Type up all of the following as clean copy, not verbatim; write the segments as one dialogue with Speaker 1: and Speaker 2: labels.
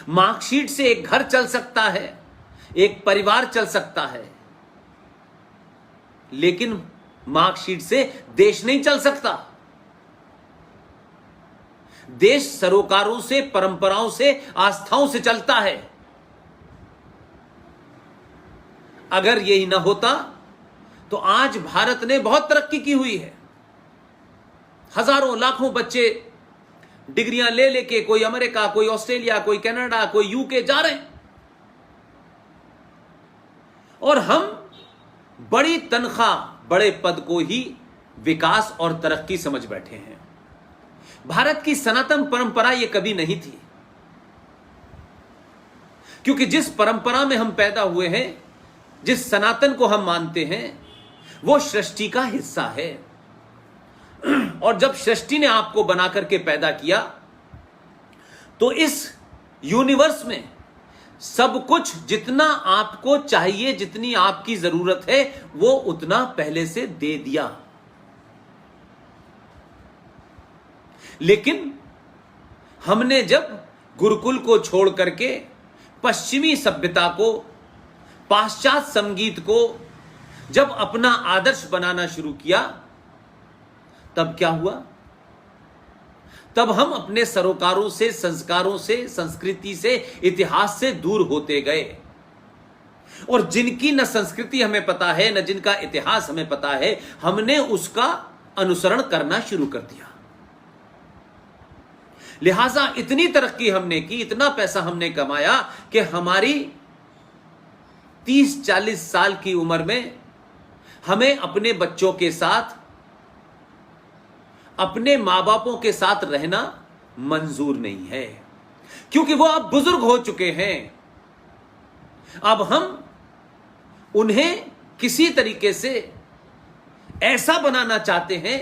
Speaker 1: Marksheet से एक घर चल सकता है, एक परिवार चल सकता है, लेकिन मार्कशीट से देश नहीं चल सकता। देश सरोकारों से, परंपराओं से, आस्थाओं से चलता है। अगर यही ना होता तो आज भारत ने बहुत तरक्की की हुई है। हजारों लाखों बच्चे डिग्रियां ले लेके कोई अमेरिका, कोई ऑस्ट्रेलिया, कोई कनाडा, कोई यूके जा रहे हैं, और हम बड़ी तनख्वाह, बड़े पद को ही विकास और तरक्की समझ बैठे हैं। भारत की सनातन परंपरा यह कभी नहीं थी, क्योंकि जिस परंपरा में हम पैदा हुए हैं, जिस सनातन को हम मानते हैं, वो सृष्टि का हिस्सा है। और जब सृष्टि ने आपको बना करके पैदा किया, तो इस यूनिवर्स में सब कुछ जितना आपको चाहिए, जितनी आपकी जरूरत है, वो उतना पहले से दे दिया। लेकिन हमने जब गुरुकुल को छोड़ करके पश्चिमी सभ्यता को, पाश्चात्य संगीत को जब अपना आदर्श बनाना शुरू किया, तब क्या हुआ? तब हम अपने सरोकारों से, संस्कारों से, संस्कृति से, इतिहास से दूर होते गए। और जिनकी न संस्कृति हमें पता है, न जिनका इतिहास हमें पता है, हमने उसका अनुसरण करना शुरू कर दिया। लिहाजा इतनी तरक्की हमने की, इतना पैसा हमने कमाया कि हमारी 30-40 साल की उम्र में हमें अपने बच्चों के साथ, अपने मां बापों के साथ रहना मंजूर नहीं है, क्योंकि वो अब बुजुर्ग हो चुके हैं। अब हम उन्हें किसी तरीके से ऐसा बनाना चाहते हैं,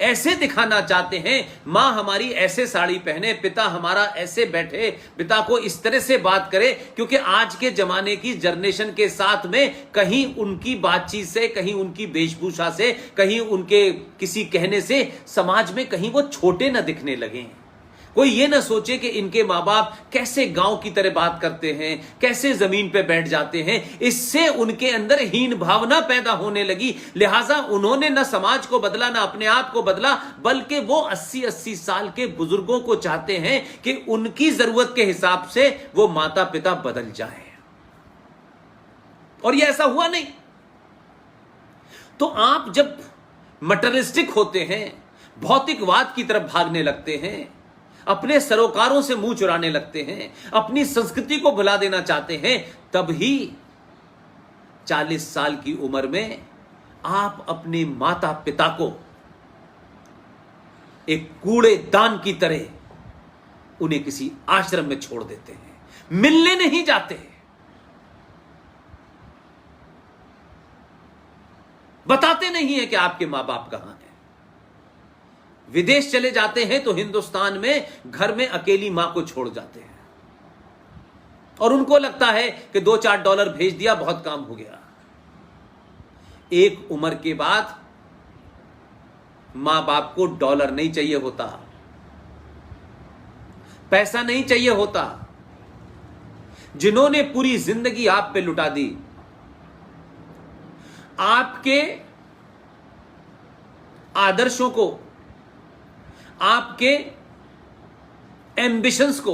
Speaker 1: ऐसे दिखाना चाहते हैं, मां हमारी ऐसे साड़ी पहने, पिता हमारा ऐसे बैठे, पिता को इस तरह से बात करे, क्योंकि आज के जमाने की जनरेशन के साथ में कहीं उनकी बातचीत से, कहीं उनकी वेशभूषा से, कहीं उनके किसी कहने से समाज में कहीं वो छोटे न दिखने लगे। कोई ये ना सोचे कि इनके माँ बाप कैसे गांव की तरह बात करते हैं, कैसे जमीन पे बैठ जाते हैं। इससे उनके अंदर हीन भावना पैदा होने लगी। लिहाजा उन्होंने न समाज को बदला, न अपने आप को बदला, बल्कि वो 80-80 साल के बुजुर्गों को चाहते हैं कि उनकी जरूरत के हिसाब से वो माता पिता बदल जाए। और ये ऐसा हुआ नहीं। तो आप जब मटेरियलिस्टिक होते हैं, भौतिकवाद की तरफ भागने लगते हैं, अपने सरोकारों से मुंह चुराने लगते हैं, अपनी संस्कृति को भुला देना चाहते हैं, तब ही 40 साल की उम्र में आप अपने माता पिता को एक कूड़ेदान की तरह उन्हें किसी आश्रम में छोड़ देते हैं, मिलने नहीं जाते, बताते नहीं है कि आपके मां बाप कहां हैं। विदेश चले जाते हैं तो हिंदुस्तान में घर में अकेली मां को छोड़ जाते हैं, और उनको लगता है कि $2-4 भेज दिया, बहुत काम हो गया। एक उम्र के बाद मां बाप को डॉलर नहीं चाहिए होता, पैसा नहीं चाहिए होता। जिन्होंने पूरी जिंदगी आप पे लुटा दी, आपके आदर्शों को, आपके एम्बिशंस को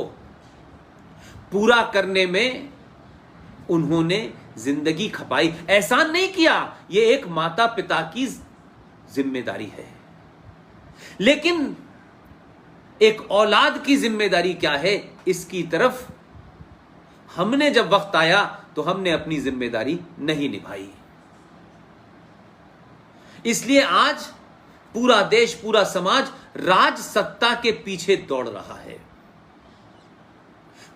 Speaker 1: पूरा करने में उन्होंने जिंदगी खपाई। एहसान नहीं किया, यह एक माता पिता की जिम्मेदारी है। लेकिन एक औलाद की जिम्मेदारी क्या है, इसकी तरफ हमने जब वक्त आया तो हमने अपनी जिम्मेदारी नहीं निभाई। इसलिए आज पूरा देश, पूरा समाज राज सत्ता के पीछे दौड़ रहा है।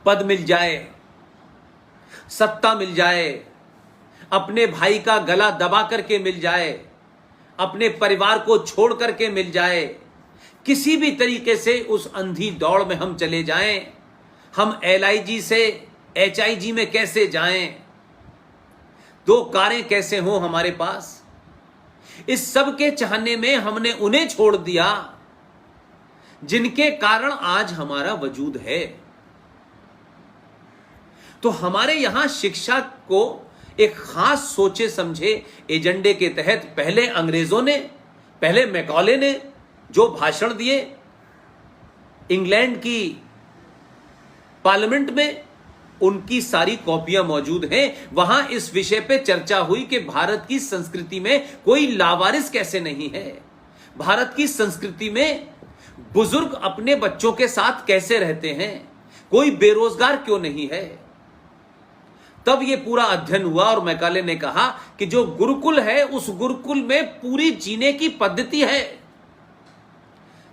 Speaker 1: पद मिल जाए, सत्ता मिल जाए, अपने भाई का गला दबा करके मिल जाए, अपने परिवार को छोड़ करके मिल जाए, किसी भी तरीके से उस अंधी दौड़ में हम चले जाएं। हम LIG से HIG में कैसे जाएं, 2 कारें कैसे हों हमारे पास, इस सब के चाहने में हमने उन्हें छोड़ दिया जिनके कारण आज हमारा वजूद है। तो हमारे यहां शिक्षा को एक खास सोचे समझे एजेंडे के तहत पहले अंग्रेजों ने, पहले मैकॉले ने जो भाषण दिए इंग्लैंड की पार्लियामेंट में, उनकी सारी कॉपियां मौजूद हैं। वहां इस विषय पे चर्चा हुई कि भारत की संस्कृति में कोई लावारिस कैसे नहीं है, भारत की संस्कृति में बुजुर्ग अपने बच्चों के साथ कैसे रहते हैं, कोई बेरोजगार क्यों नहीं है। तब यह पूरा अध्ययन हुआ और मैकाले ने कहा कि जो गुरुकुल है उस गुरुकुल में पूरी जीने की पद्धति है,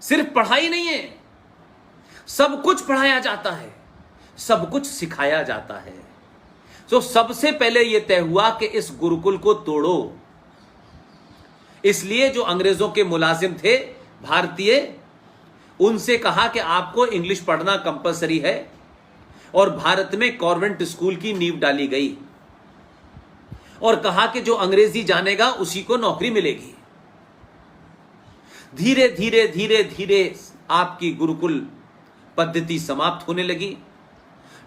Speaker 1: सिर्फ पढ़ाई नहीं है, सब कुछ पढ़ाया जाता है, सब कुछ सिखाया जाता है। तो सबसे पहले यह तय हुआ कि इस गुरुकुल को तोड़ो। इसलिए जो अंग्रेजों के मुलाजिम थे भारतीय, उनसे कहा कि आपको इंग्लिश पढ़ना कंपलसरी है और भारत में कॉन्वेंट स्कूल की नींव डाली गई और कहा कि जो अंग्रेजी जानेगा उसी को नौकरी मिलेगी। धीरे धीरे धीरे धीरे आपकी गुरुकुल पद्धति समाप्त होने लगी।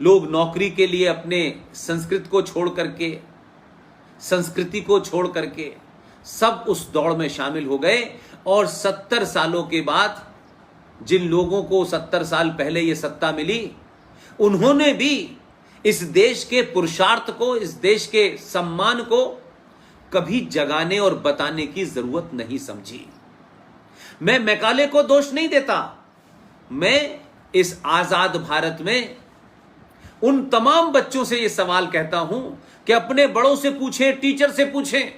Speaker 1: लोग नौकरी के लिए अपने संस्कृत को छोड़ करके, संस्कृति को छोड़ करके सब उस दौड़ में शामिल हो गए। और 70 सालों के बाद जिन लोगों को 70 साल पहले यह सत्ता मिली, उन्होंने भी इस देश के पुरुषार्थ को, इस देश के सम्मान को कभी जगाने और बताने की जरूरत नहीं समझी। मैं मैकाले को दोष नहीं देता, मैं इस आजाद भारत में उन तमाम बच्चों से यह सवाल कहता हूं कि अपने बड़ों से पूछें, टीचर से पूछें।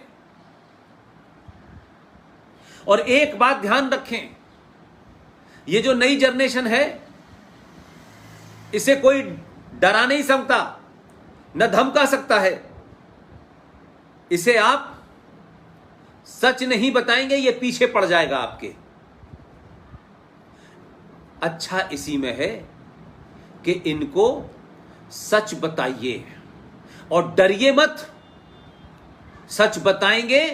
Speaker 1: और एक बात ध्यान रखें, ये जो नई जनरेशन है इसे कोई डरा नहीं सकता, न धमका सकता है। इसे आप सच नहीं बताएंगे, ये पीछे पड़ जाएगा आपके। अच्छा इसी में है कि इनको सच बताइए और डरिए मत। सच बताएंगे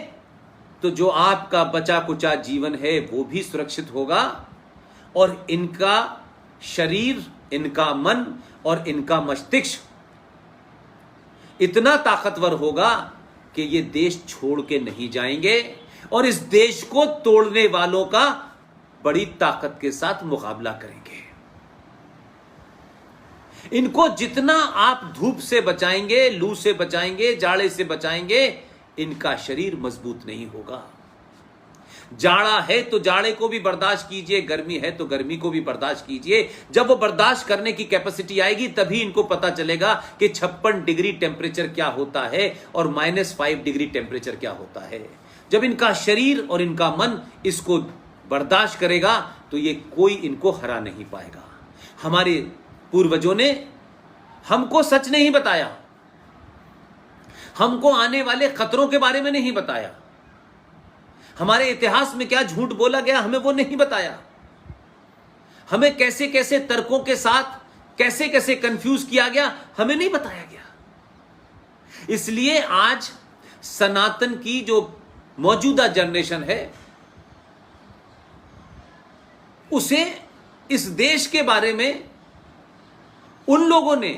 Speaker 1: तो जो आपका बचा कुचा जीवन है वो भी सुरक्षित होगा और इनका शरीर, इनका मन और इनका मस्तिष्क इतना ताकतवर होगा कि ये देश छोड़ के नहीं जाएंगे और इस देश को तोड़ने वालों का बड़ी ताकत के साथ मुकाबला करेंगे। इनको जितना आप धूप से बचाएंगे, लू से बचाएंगे, जाड़े से बचाएंगे, इनका शरीर मजबूत नहीं होगा। जाड़ा है तो जाड़े को भी बर्दाश्त कीजिए, गर्मी है तो गर्मी को भी बर्दाश्त कीजिए। जब वो बर्दाश्त करने की कैपेसिटी आएगी तभी इनको पता चलेगा कि 56 डिग्री टेम्परेचर क्या होता है और -5 डिग्री टेम्परेचर क्या होता है। जब इनका शरीर और इनका मन इसको बर्दाश्त करेगा तो ये कोई इनको हरा नहीं पाएगा। हमारे पूर्वजों ने हमको सच नहीं बताया, हमको आने वाले खतरों के बारे में नहीं बताया, हमारे इतिहास में क्या झूठ बोला गया हमें वो नहीं बताया, हमें कैसे कैसे तर्कों के साथ कैसे कैसे कंफ्यूज किया गया हमें नहीं बताया गया। इसलिए आज सनातन की जो मौजूदा जनरेशन है उसे इस देश के बारे में उन लोगों ने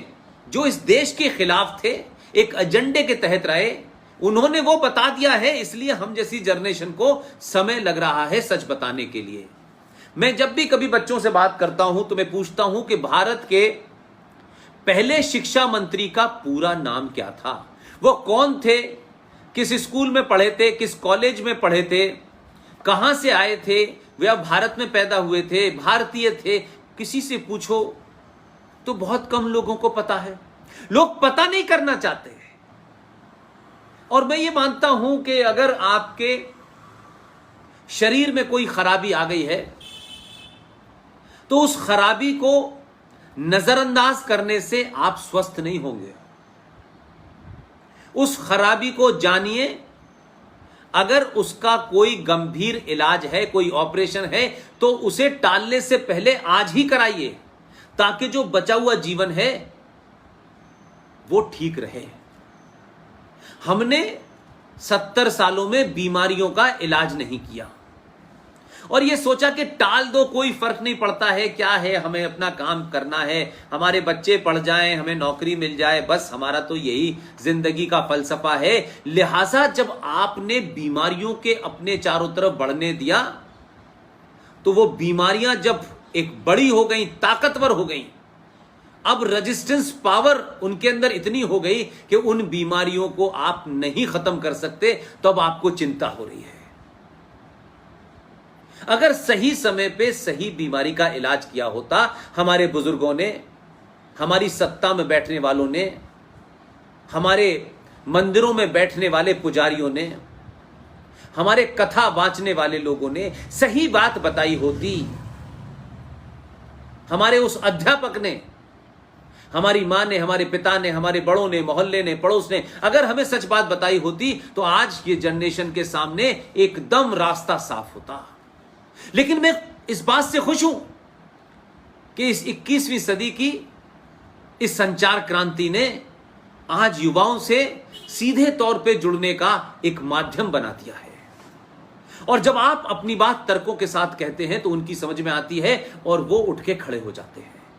Speaker 1: जो इस देश के खिलाफ थे, एक एजेंडे के तहत रहे, उन्होंने वो बता दिया है। इसलिए हम जैसी जनरेशन को समय लग रहा है सच बताने के लिए। मैं जब भी कभी बच्चों से बात करता हूं तो मैं पूछता हूं कि भारत के पहले शिक्षा मंत्री का पूरा नाम क्या था, वो कौन थे, किस स्कूल में पढ़े थे, किस कॉलेज में पढ़े थे, कहां से आए थे, वे अब भारत में पैदा हुए थे, भारतीय थे। किसी से पूछो तो बहुत कम लोगों को पता है। लोग पता नहीं करना चाहते। और मैं ये मानता हूं कि अगर आपके शरीर में कोई खराबी आ गई है तो उस खराबी को नजरअंदाज करने से आप स्वस्थ नहीं होंगे। उस खराबी को जानिए। अगर उसका कोई गंभीर इलाज है, कोई ऑपरेशन है, तो उसे टालने से पहले आज ही कराइए ताकि जो बचा हुआ जीवन है वो ठीक रहे। हमने 70 सालों में बीमारियों का इलाज नहीं किया। और ये सोचा कि टाल दो, कोई फर्क नहीं पड़ता है, क्या है, हमें अपना काम करना है, हमारे बच्चे पढ़ जाएं, हमें नौकरी मिल जाए, बस हमारा तो यही जिंदगी का फलसफा है। लिहाजा जब आपने बीमारियों के अपने चारों तरफ बढ़ने दिया तो वो बीमारियां जब एक बड़ी हो गई, ताकतवर हो गई, अब रेजिस्टेंस पावर उनके अंदर इतनी हो गई कि उन बीमारियों को आप नहीं खत्म कर सकते, तो अब आपको चिंता हो रही है। अगर सही समय पे सही बीमारी का इलाज किया होता, हमारे बुजुर्गों ने, हमारी सत्ता में बैठने वालों ने, हमारे मंदिरों में बैठने वाले पुजारियों ने, हमारे कथा वाचने वाले लोगों ने सही बात बताई होती, हमारे उस अध्यापक ने, हमारी मां ने, हमारे पिता ने, हमारे बड़ों ने, मोहल्ले ने, पड़ोस ने अगर हमें सच बात बताई होती, तो आज ये जनरेशन के सामने एकदम रास्ता साफ होता। लेकिन मैं इस बात से खुश हूं कि इस 21वीं सदी की इस संचार क्रांति ने आज युवाओं से सीधे तौर पे जुड़ने का एक माध्यम बना दिया है। और जब आप अपनी बात तर्कों के साथ कहते हैं तो उनकी समझ में आती है और वो उठ के खड़े हो जाते हैं।